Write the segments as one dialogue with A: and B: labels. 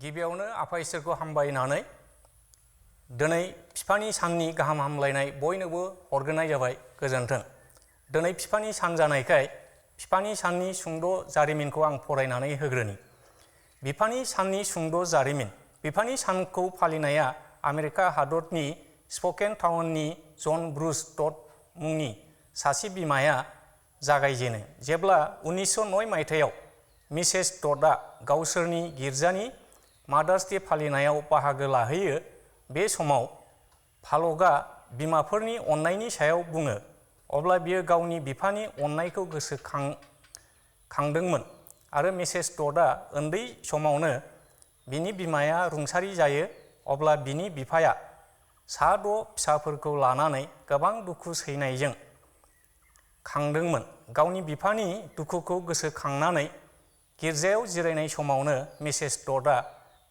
A: गिबियावनो आफा इसोरखौ हामबायनानै दिनै बिफानि साननि गाहाम हामलायनाय बयनोबो हरग्रोनाय जाबाय गोजोन्थों। दिनै बिफानि सान जानायखाय बिफानि साननि सुंद' जारिमिनखौ आं फरायनानै होग्रोनि। बिफानि साननि सुंद' जारिमिन। बिफानि सानखौ फालिनाया आमेरिका हादरनि स्पकेन टाउननि जन ब्रुस टड मुंनि सासे बिमाया जागायजेनो। जेब्ला 1909 मायथाइयाव मिसेस टडआ गावसोरनि गिर्जानि मादार्स डे फालिनायाव बाहागो लाहैयो, बे समाव फालकआ बिमाफोरनि अननायनि सायाव बुङो। अब्ला बियो गावनि बिफानि अननायखौ गोसोखांदोंमोन आरो मिसेस टडआ उन्दै समावनो बिनि बिमाया रुंसारि जायो। अब्ला बिनि बिफाया 6 फिसाफोरखौ लानानै गोबां दुखु सैनायजों खांदोंमोन। गावनि बिफानि दुखुखौ गोसोखांनानै गिर्जायाव जिरायनाय समावनो मिसेस टडआ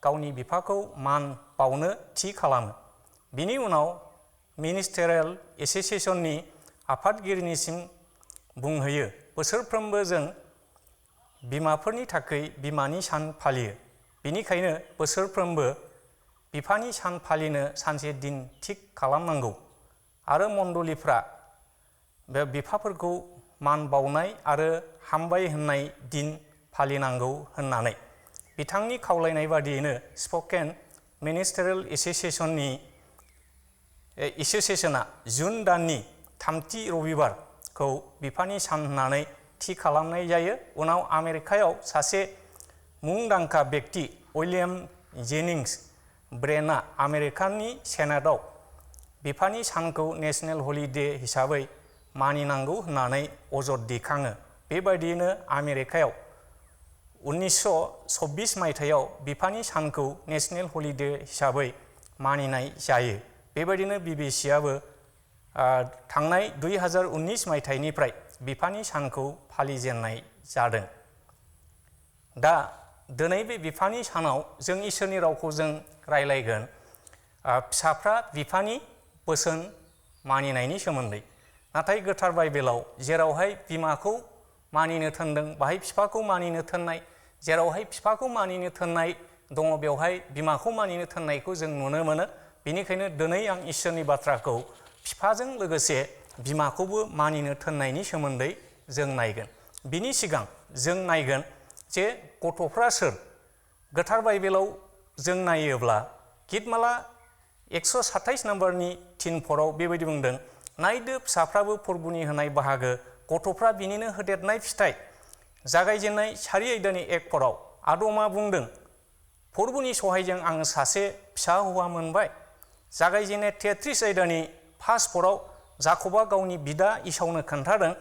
A: गावनि बिफाखौ मान बावनो थि खालामो। बिनि उनाव मिनिस्टेरियेल एस'सिएशननि आफादगिरिनिसिम बुंहैयो, बोसोरफ्रोमबो जों बिमाफोरनि थाखाय बिमानि सान फालियो, बेनिखायनो बोसोरफ्रोमबो बिफानि सान फालिनो सानसे दिन थिक खालामनांगौ आरो मण्डलीफ्रा बे बिफाफोरखौ मान बावनाय आरो हामबाय होननाय दिन फालिनांगौ होननानै बिथांनि खावलायनाय बादियैनो स्पकेन मिनिस्टेरियेल एस'सिएशना जुन दाननि 3थि रबिबारखौ बिफानि सान होननानै थि खालामनाय जायो। उनाव आमेरिकायाव सासे मुंदांखा बेक्ति उइलियाम जेनिंस ब्रेनआ आमेरिकानि सेनेटआव बिफानि सानखौ नेशनेल हलिडे हिसाबै मानिनांगौ होननानै अजद दैखाङो। बेबायदियैनो आमेरिकायाव 1926 मायथाइयाव बिफानि सानखौ नेशनेल हलिडे हिसाबै मानिनाय जायो। बेबायदिनो बिबिसिआबो थांनाय 2019 मायथाइनिफ्राय बिफानि सानखौ फालिजेननाय जादों। दा दिनै बे बिफानि सानाव जों इसोरनि रावखौ जों रायलायगोन फिसाफ्रा बिफानि बोसोन मानिनायनि सोमोन्दै। नाथाय गोथार बाइबेलाव जेरावहाय बिमाखौ मानिनो थोनदों बाहाय बिफाखौ मानिनो थोननाय, जेरावहाय बिफाखौ मानिनो थोननाय दङ बेवहाय बिमाखौ मानिनो थोननायखौ जों नुनो मोनो। बेनिखायनो दिनै आं इसोरनि बाथ्राखौ बिफाजों लोगोसे बिमाखौबो मानिनो थोननायनि सोमोन्दै जों नायगोन। बिनि सिगां जों नायगोन जे गथ'फ्रा सोर। गोथार बाइबेलाव जों नायोब्ला गितमाला 127 नम्बरनि 3:4 बेबायदि बुंदों, नायदो फिसाफ्राबो फोरबुनि होनाय बाहागो, गथ'फ्रा बिनिनो होदेरनाय फिथाइ। जागायजेननाय 4 आयदानि 1:4 आदमा बुंदों, फोरबुनि सहायजों आं सासे फिसा हौवा मोनबाय। जागायजेननाय 33 आयदानि 5:4 जाकबा गावनि बिदा इसावनो खोन्थादों,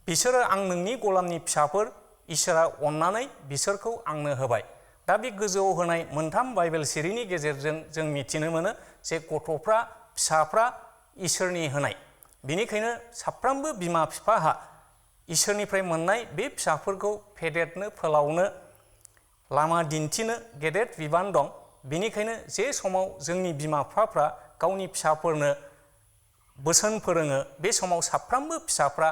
A: बिसोरो आं नोंनि गलामनि फिसाफोर, इसोरा अननानै बिसोरखौ आंनो होबाय। दा बे गोजौआव होनाय मोनथाम बाइबेल सिरिनि गेजेरजों जों मिथिनो मोनो जे गथ'फ्रा फिसाफ्रा इसोरनि होनाय। बेनिखायनो साफ्रोमबो बिमा बिफाहा इसोरनिफ्राय मोननाय बे फिसाफोरखौ फेदेरनो फोलावनो लामा दिन्थिनो गेदेर बिबान दं। बेनिखायनो जे समाव जोंनि बिमा बिफाफ्रा गावनि फिसाफोरनो बोसोन फोरोङो, बे समाव साफ्रोमबो फिसाफ्रा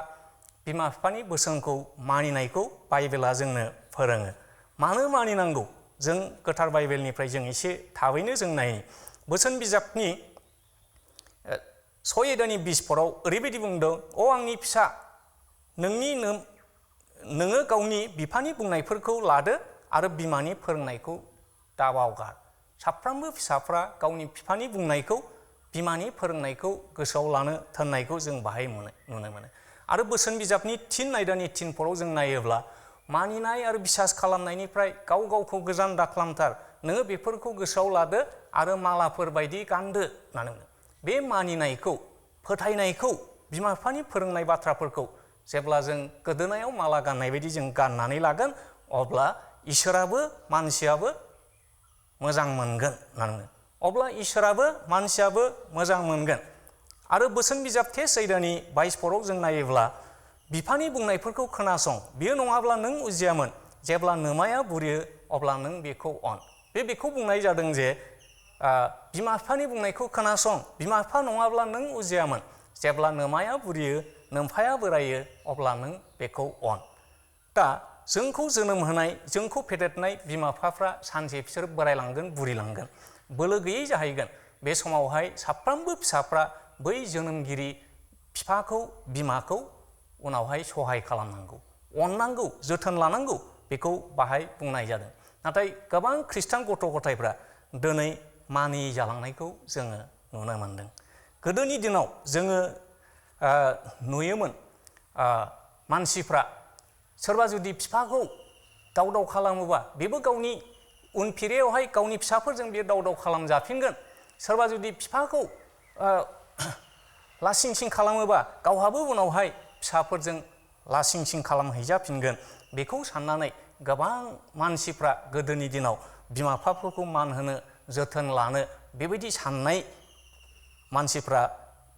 A: बिमा बिफानि बोसोनखौ मानिनायखौ बाइबेला जोंनो फोरोङो। मानो मानिनांगौ? जों गोथार बाइबेलनिफ्राय जों एसे थाबैनो जों नायनि। बोसोन बिजाबनि 6 आयदानि 20:4 ओरैबायदि बुंदों, अ आंनि फिसा, नोङो गावनि बिफानि बुंनायफोरखौ लादो आरो बिमानि फोरोंनायखौ दाबावगार। साफ्रोमबो फिसाफ्रा गावनि बिफानि बुंनायखौ, बिमानि फोरोंनायखौ गोसोआव लानो थोननायखौ जों बाहाय नुनो मोनो। आरो बोसोन बिजाबनि 3 आयदानि 3:4 जों नायोब्ला, मानिनाय आरो बिसास खालामनायनिफ्राय गाव गावखौ गोजान दाखालामथार, नोङो बेफोरखौ गोसोआव लादो आरो मालाफोर बायदि गानदो होननानै बुङो। बे मानिनायखौ, फोथायनायखौ, बिमा बिफानि फोरोंनाय बाथ्राफोरखौ जेब्ला जों गोदोनायाव माला गाननाय बायदि जों गाननानै लागोन, अब्ला इसोराबो मानसियाबो मोजां मोनगोन होननानै बुङो। अब्ला इसोराबो मानसियाबो मोजां मोनगोन। आरो बोसोन बिजाब 3 आयदानि 22:4 जों नायोब्ला, बिफानि बुंनायफोरखौ खोनासं, बियो नङाब्ला नों उजियामोन। जेब्ला नोमाया बुरियो अब्ला नों बेखौ अन। बेखौ बुंनाय जादों जे बिमा बिफानि बुंनायखौ खोनासं, बिमा बिफा नङाब्ला नों उजियामोन। जेब्ला नोमाया बुरियो, नोमफाया बोरायो, अब्ला नों बेखौ अन। दा जोंखौ जोनोम होनाय जोंखौ फेदेरनाय बिमा बिफाफ्रा सानसे बिसोर बोरायलांगोन बुरिलांगोन बोलो गैयै जाहैगोन बे समावहाय साफ्रोमबो फिसाफ्रा बै जोनोमगिरि बिफाखौ बिमाखौ उनावहाय सहाय खालामनांगौ अननांगौ जोथोन लानांगौ बेखौ बाहाय बुंनाय जादों नाथाय गोबां खृष्टान गथ' गथायफ्रा दिनै मानियै जालांनायखौ जोङो नुनो मोनदों गोदोनि दिनाव जोङो नुयोमोन मानसिफ्रा सोरबा जुदि बिफाखौ दाव दाव खालामोबा बेबो गावनि उनफिरियावहाय गावनि फिसाफोरजों बियो दाव दाव खालामजाफिनगोन सोरबा जुदि बिफाखौ लासिं सिं खालामोबा गावहाबो उनावहाय फिसाफोरजों लासिं सिं खालामहैजाफिनगोन बेखौ साननानै गोबां मानसिफ्रा गोदोनि दिनाव बिमा बिफाफोरखौ मान होनो जोथोन लानो बेबायदि साननाय मानसिफ्रा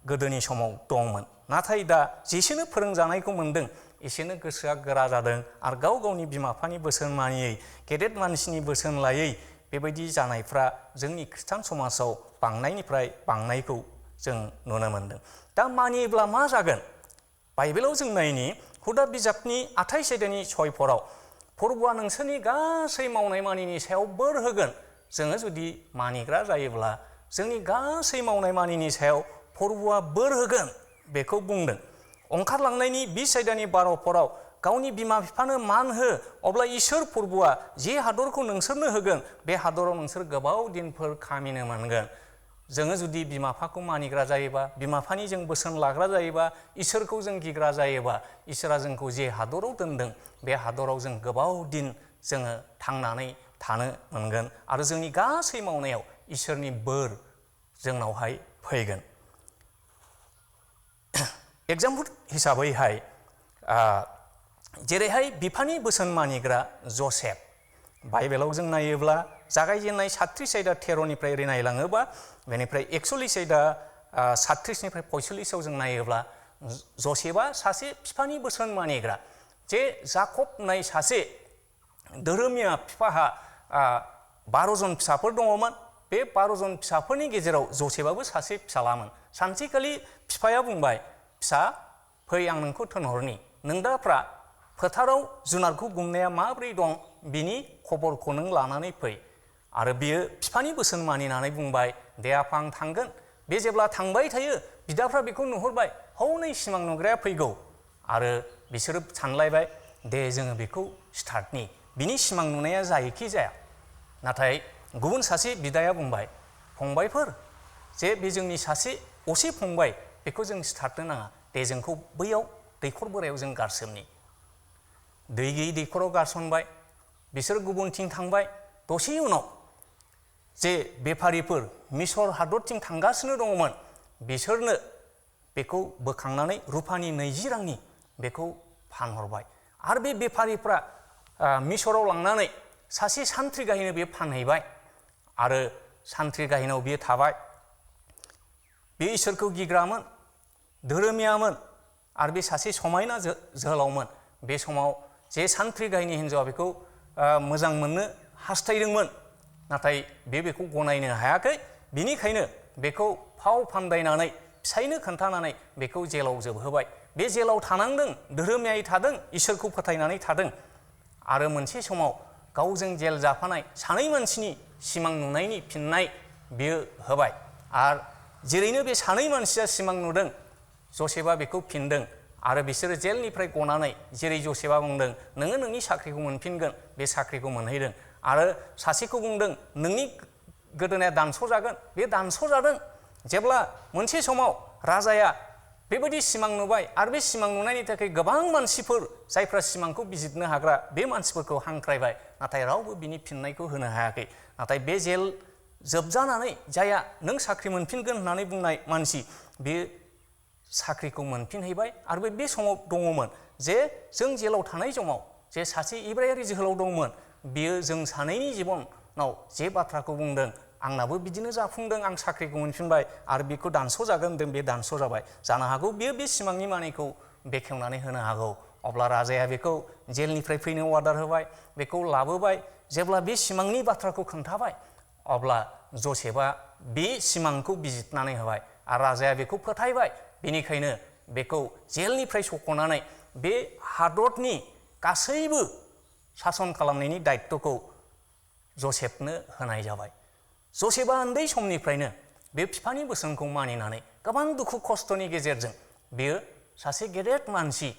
A: गोदोनि समाव दंमोन नाथाय दा जेसेनो फोरोंजानायखौ मोनदों एसेनो गोसोआ गोरा जादों आरो गाव गावनि बिमा बिफानि बोसोन मानियै गेदेर मानसिनि बोसोन लायै बेबायदि जानायफ्रा जोंनि खृष्टान समाजाव बांनायनिफ्राय बांनायखौ जों नुनो मोनदों दा मानियोब्ला मा जागोन बाइबेलाव जों नायनि हुदा बिजाबनि 28 आयदानि 6 फराव फोरबुआ नोंसोरनि गासै मावनाय मानिनि सायाव बोर होगोन जोङो जुदि मानिग्रा जायोब्ला जोंनि गासै मावनाय मानिनि सायाव फोरबुआ बोर होगोन बेखौ बुंदों ओंखारलांनायनि 20 आयदानि 12 फराव गावनि बिमा बिफानो मान हो अब्ला इसोर फोरबुआ जे हादरखौ नोंसोरनो होगोन बे हादराव नोंसोर गोबाव दिनफोर खामिनो मोनगोन जोङो जुदि बिमा बिफाखौ मानिग्रा जायोबा बिमा बिफानि जों बोसोन लाग्रा जायोबा इसोरखौ जों गिग्रा जायोबा इसोरा जोंखौ जे हादराव दोनदों बे हादराव जों गोबाव दिन जोङो थांनानै थानो मोनगोन आरो जोंनि गासै मावनायाव इसोरनि बोर जोंनावहाय फैगोन एग्जाम्पल हिसाबैहाय जेरैहाय बिफानि बोसोन मानिग्रा जसेफ बाइबेलाव जों नायोब्ला जागायजेननाय 37 आयदा 13निफ्राय ओरै नायलाङोबा बेनिफ्राय 41 आयदा 37निफ्राय 45आव जों नायोब्ला जसेफआ सासे बिफानि बोसोन मानिग्रा जे जाकब होननाय सासे धोरोमिया बिफाहा 12 जन फिसाफोर दङमोन बे 12 जन फिसाफोरनि गेजेराव जसेफआबो सासे फिसालामोन सानसेखालि बिफाया बुंबाय फिसा फै आं नोंखौ थिनहरनि नोंदाफ्रा फोथाराव जुनारखौ गुमनाया माब्रै दं बिनि खबरखौ नों लानानै फै आरो बियो बिफानि बोसोन मानिनानै बुंबाय दे आफा आं थांगोन बे जेब्ला थांबाय थायो बिदाफ्रा बेखौ नुहुरबाय हनै सिमां नुग्राया फैगौ आरो बिसोरो सानलायबाय दे जोङो बेखौ स्टार्टनि बिनि सिमां नुनाया जायोखि जाया नाथाय गुबुन सासे बिदाया बुंबाय फंबायफोर जे बे जोंनि सासे असे फंबाय बेखौ जों स्टार्टनो नाङा दे जोंखौ बैयाव दैखर बोरायाव जों गारसोमनि दै गैयै दैखराव गारसनबाय बिसोर गुबुनथिं थांबाय दसे उनाव जे बेफारिफोर मिसर हादरथिं थांगासिनो दङमोन बिसोरनो बेखौ बोखांनानै रुपानि 20 रांनि बेखौ फानहरबाय आरो बे बेफारिफ्रा मिसराव लांनानै सासे सान्थ्रि गाहायनो बे फानहैबाय आरो सान्थ्रि गाहायनाव बियो थाबाय बे इसोरखौ गिग्रामोन धोरोमियामोन आरो बे सासे समायना जोहोलावमोन बे समाव जे सान्थ्रि गाहायनि हिन्जावा बेखौ मोजां मोननो हास्थायदोंमोन नाथाय बेखौ गनायनो हायाखै बिनिखायनो बेखौ फाव फान्दायनानै फिसायनो खोन्थानानै बेखौ जेलाव जोबहोबाय बे जेलाव थानांदों धोरोमियायै थादों इसोरखौ फोथायनानै थादों आरो मोनसे समाव गावजों जेल जाफानाय सानै मानसिनि सिमां नुनायनि फिननाय बियो होबाय आरो जेरैनो बे सानै मानसिया सिमां नुदों जसेफआ बेखौ फिनदों आरो बिसोरो जेलनिफ्राय गनानै जेरै जसेफआ बुंदों नोङो नोंनि साख्रिखौ मोनफिनगोन बे साख्रिखौ मोनहैदों आरो सासेखौ बुंदों नोंनि गोदोनाया दानस'जागोन बे दानस'जादों जेब्ला मोनसे समाव राजाया बेबायदि सिमां नुबाय आरो बे सिमां नुनायनि थाखाय गोबां मानसिफोर जायफ्रा सिमांखौ बिजिरनो हाग्रा बे मानसिफोरखौ हांख्रायबाय नाथाय रावबो बिनि फिननायखौ होनो हायाखै नाथाय बे जेल जोबजानानै जाया नों साख्रि मोनफिनगोन होननानै बुंनाय मानसि बे साख्रिखौ मोनफिनहैबाय आरो बे समाव दङमोन जे जों जेलाव थानाय समाव जे सासे इब्रायारि जोहोलाव दंमोन बियो जों सानैनि जिबनाव जे बाथ्राखौ बुंदों आंनाबो बिदिनो जाफुंदों आं साख्रिखौ मोनफिनबाय आरो बेखौ दानस'जागोन होनदों बे दानस' जाबाय जानो हागौ बियो बे सिमांनि मानिखौ बेखेवनानै होनो हागौ अब्ला राजाया बेखौ जेलनिफ्राय फैनो अर्डार होबाय बेखौ लाबोबाय जेब्ला बे सिमांनि बाथ्राखौ खोन्थाबाय अब्ला जसेफआ बे सिमांखौ बिजिरनानै होबाय आरो राजाया बेखौ फोथायबाय बेनिखायनो बेखौ जेलनिफ्राय सख'नानै बे हादरनि गासैबो सासन खालामनायनि दायित्वखौ जसेफनो होनाय जाबाय। जसेफआ उन्दै समनिफ्रायनो बे बिफानि बोसोनखौ मानिनानै गोबां दुखु खस्थ'नि गेजेरजों बेयो सासे गेदेर मानसि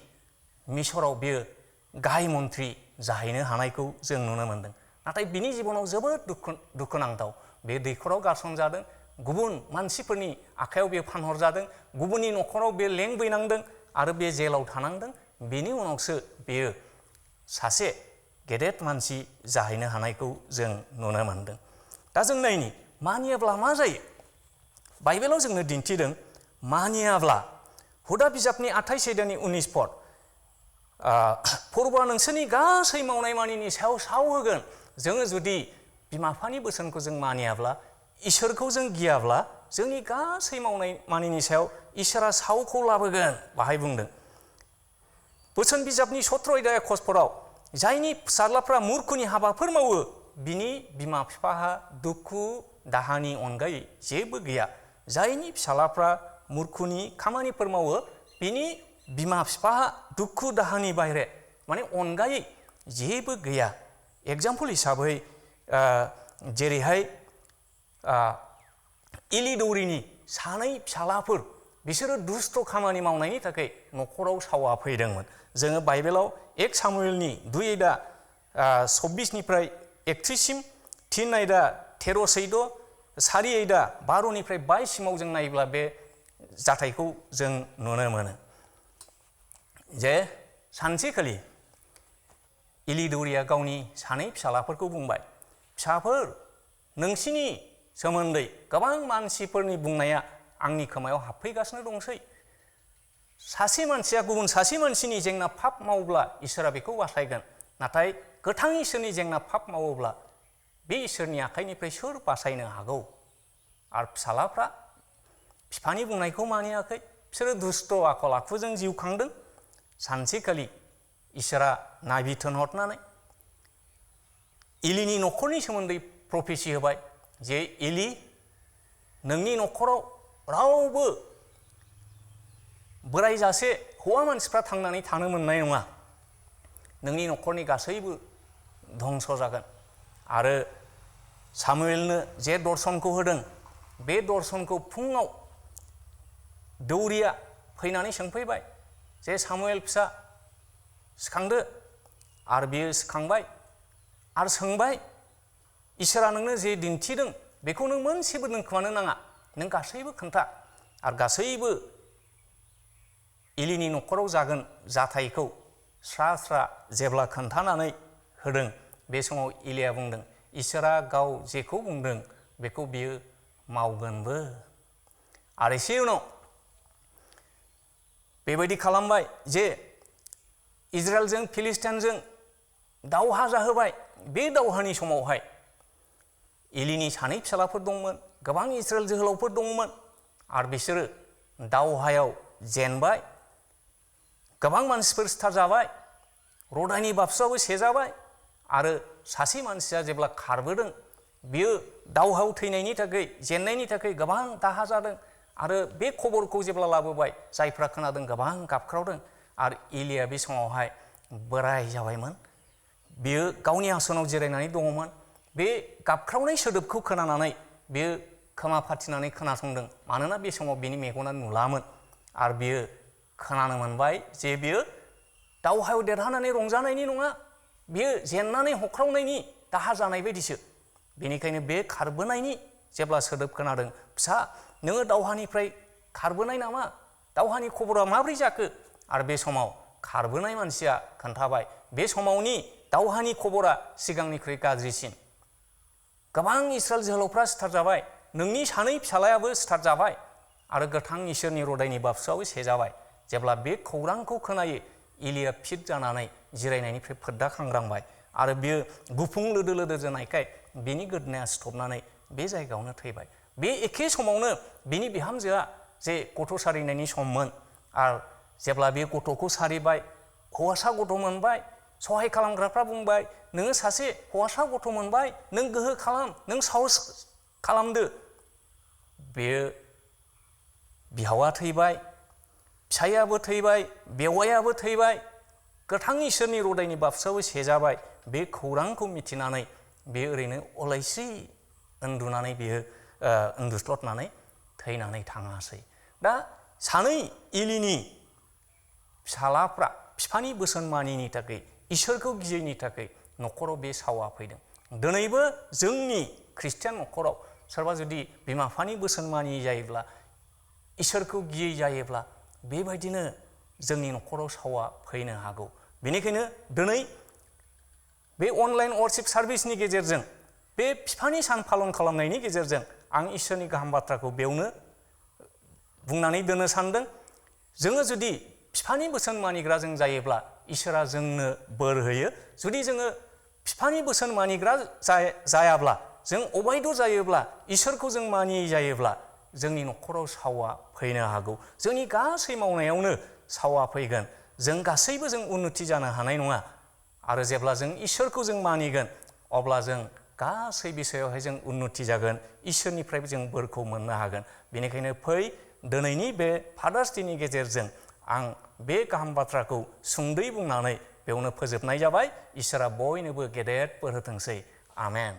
A: मिसराव बेयो गाहाय मन्थ्रि जाहैनो हानायखौ जों नुनो मोन्दों। नाथाय बिनि जिबनाव जोबोद दुखुनांथाव बे दैखराव गारसनजादों, गुबुन मानसिफोरनि आखायाव बे फानहरजादों, गुबुननि न'खराव बे लेंबैनांदों आरो बे जेलाव थानांदों। बेनि उनावसो बेयो सासे गेदेर मानसि जाहैनो हानायखौ जों नुनो मोन्दों। दा जों नायनि मानियाब्ला मा जायो। बाइबेलाव जोंनो दिन्थिदों मानियाब्ला हुदा बिजाबनि 28 आयदानि 19 पद फोरबोआ नोंसोरनि गासै मावनाय मानिनि सायाव साव होगोन। जोङो जुदि बिमा बिफानि बोसोनखौ जों मानियाब्ला, इसोरखौ जों गियाब्ला जोंनि गासै मावनाय मानिनि सायाव इसोरा सावखौ लाबोगोन बाहाय बुंदों। बोसोन बिजाबनि 17 आयदा 21 पदआव जायनि फिसाज्लाफ्रा मुर्खुनि हाबाफोर मावो बिनि बिमा बिफाहा दुखु दाहानि अनगायै जेबो गैया। जायनि फिसाज्लाफ्रा मुर्खुनि खामानिफोर मावो बिनि बिमा बिफाहा दुखु दाहानि बाहेरे माने अनगायै जेबो गैया। एग्जाम्पल हिसाबै जेरैहाय एलि दौरिनि सानै फिसालाफोर बिसोरो दुस्थ' खामानि मावनायनि थाखाय न'खराव सावा फैदोंमोन। जोङो बाइबेलाव 1 सामुएलनि 2 आयदा 26निफ्राय 31सिम, 3 आयदा 13-14, 4 आयदा 12निफ्राय 22सिमाव जों नायोब्ला बे जाथायखौ जों नुनो मोनो जे सानसेखालि एलि दौरिया गावनि सानै फिसालाफोरखौ बुंबाय, फिसाफोर नोंसिनि सोमोन्दै गोबां मानसिफोरनि बुंनाया आंनि खोमायाव हाबफैगासिनो दंसै। सासे मानसिया गुबुन सासे मानसिनि जेंना पाप मावोब्ला इसोरा बेखौ बासायगोन, नाथाय गोथां इसोरनि जेंना पाप मावोब्ला बे इसोरनि आखाइनिफ्राय सोर बासायनो हागौ। आरो फिसालाफ्रा बिफानि बुंनायखौ मानियाखै, बिसोरो दुस्थ' आखल आखुजों जिउ खांदों। सानसेखालि इसोरा नायबिथोन हरनानै एलिनि न'खरनि सोमोन्दै प्रफेसि होबाय जे एलि नोंनि न'खराव रावबो बोरायजासे हौवा मानसिफ्रा थांनानै थानो मोननाय नङा, नोंनि न'खरनि गासैबो धंस जागोन। आरो सामुएलनो जे दर्शनखौ होदों बे दर्शनखौ फुङाव दौरिया फैनानै सोंफैबाय जे सामुएल फिसा सिखांदो। आरो बियो सिखांबाय आरो सोंबाय, इसोरा नोंनो जे दिन्थिदों बेखौ नों मोनसेबो दोनखोमानो नाङा, नों गासैबो खोन्था। आरो गासैबो एलिनि न'खराव जागोन जाथायखौ स्रा स्रा जेब्ला खोन्थानानै होदों बे समाव एलिया बुंदों, इसोरा गाव जेखौ बुंदों बेखौ बियो मावगोनबो। आरो एसे उनाव बेबायदि खालामबाय जे इजराइलजों फिलिस्टिनजों दावहा जाहोबाय। बे दावहानि समावहाय एलिनि सानै फिसालाफोर दंमोन, गोबां इजराइल जोहोलावफोर दंमोन आरो बिसोरो दावहायाव जेनबाय। गोबां मानसिफोर सिथारजाबाय, रदानि बाबसुआबो सेजाबाय। आरो सासे मानसिया जेब्ला खारबोदों बियो दावहायाव थैनायनि थाखाय जेननायनि थाखाय गोबां दाहा जादों। आरो बे खबरखौ जेब्ला लाबोबाय जायफ्रा खोनादों गोबां गाबख्रावदों। आरो एलिया बे समावहाय बोराय जाबायमोन, बियो गावनि आसनाव जिरायनानै दङमोन। बे गाबख्रावनाय सोदोबखौ खोनानानै बियो खोमा फाथिनानै खोनासंदों, मानोना बे समाव बिनि मेगना नुलामोन। आरो बियो खोनानो मोनबाय जे बियो दावहायाव देरहानानै रंजानायनि नङा, बियो जेननानै हख्रावनायनि दाहा जानाय बायदिसो। बेनिखायनो बे खारबोनायनि जेब्ला सोदोब खोनादों, फिसा नोङो दावहानिफ्राय खारबोनाय नामा, दावहानि खबरा माब्रै जाखो? आरो बे समाव खारबोनाय मानसिया खोन्थाबाय, बे समावनि दावहानि खबरा सिगांनिख्रुइ गाज्रिसिन। गोबां इस्राएल जोहोलावफ्रा सिथारजाबाय, नोंनि सानै फिसालायाबो सिथारजाबाय आरो गोथां इसोरनि रदायनि बाबसुआबो सेजाबाय। जेब्ला बे खौरांखौ खोनायो एलिया फिट जानानै जिरायनायनिफ्राय फोद्दाखांग्रांबाय आरो बियो गुफुं लोदो लोदो जानायखाय बिनि गोदोनाया सिथबनानै बे जायगायावनो थैबाय। बे एखे समावनो बिनि बिहामजोआ जे गथ' सारिनायनि सममोन आरो जेब्ला बे गथ'खौ सारिबाय, हौवासा गथ' मोनबाय, सहाय खालामग्राफ्रा बुंबाय, नोङो सासे हौवासा गथ' मोनबाय, नों गोहो खालाम, नों साहस खालामदो। बेयो बिहावा थैबाय, फिसायाबो थैबाय, बेवायाबो थैबाय, गोथां इसोरनि रोदायनि बाक्सायाव सेजाबाय बे खौरांखौ मिथिनानै बे ओरैनो अलायस्रि उन्दुनानै बियो उन्दुस्लदनानै थैनानै थाङासै। दा सानै इलिनि फिसालाफ्रा बिफानि बोसोन मानिनि थाखाय इसोरखौ गियैनि थाखाय न'खराव बे सावा फैदों। दिनैबो जोंनि ख्रिस्टियान न'खराव सोरबा जुदि बिमा बिफानि बोसोन मानियै जायोब्ला इसोरखौ गियै जायोब्ला बेबायदिनो जोंनि न'खराव सावा फैनो हागौ। बेनिखायनो दिनै बे अनलाइन वर्शिप सार्भिसनि गेजेरजों बे बिफानि सान पालन खालामनायनि गेजेरजों आं इसोरनि गाहाम बाथ्राखौ बेयावनो बुंनानै दोननो सानदों। जोङो जुदि बिफानि बोसोन मानिग्रा जों जायोब्ला इसोरा जोंनो बोर होयो। जुदि जोङो बिफानि बोसोन मानिग्रा जायाब्ला जों अबायद' जायोब्ला इसोरखौ जों मानियै जायोब्ला जोंनि न'खराव सावा फैनो हागौ। जोंनि गासै मावनायावनो सावा फैगोन। जों गासैबो जों उन्नति जानो हानाय नङा। आरो जेब्ला जों इसोरखौ जों मानिगोन अब्ला जों गासै बिषयावहाय जों उन्नति जागोन। इसोरनिफ्रायबो जों बोरखौ मोननो हागोन। बेनिखायनो फै दिनैनि बे फादार्स डेनि गेजेरजों आं बे गाहाम बाथ्राखौ सुंद'यै बुंनानै बेयावनो फोजोबनाय जाबाय। इसोरा बयनोबो गेदेर बोर होथोंसै। आमेन।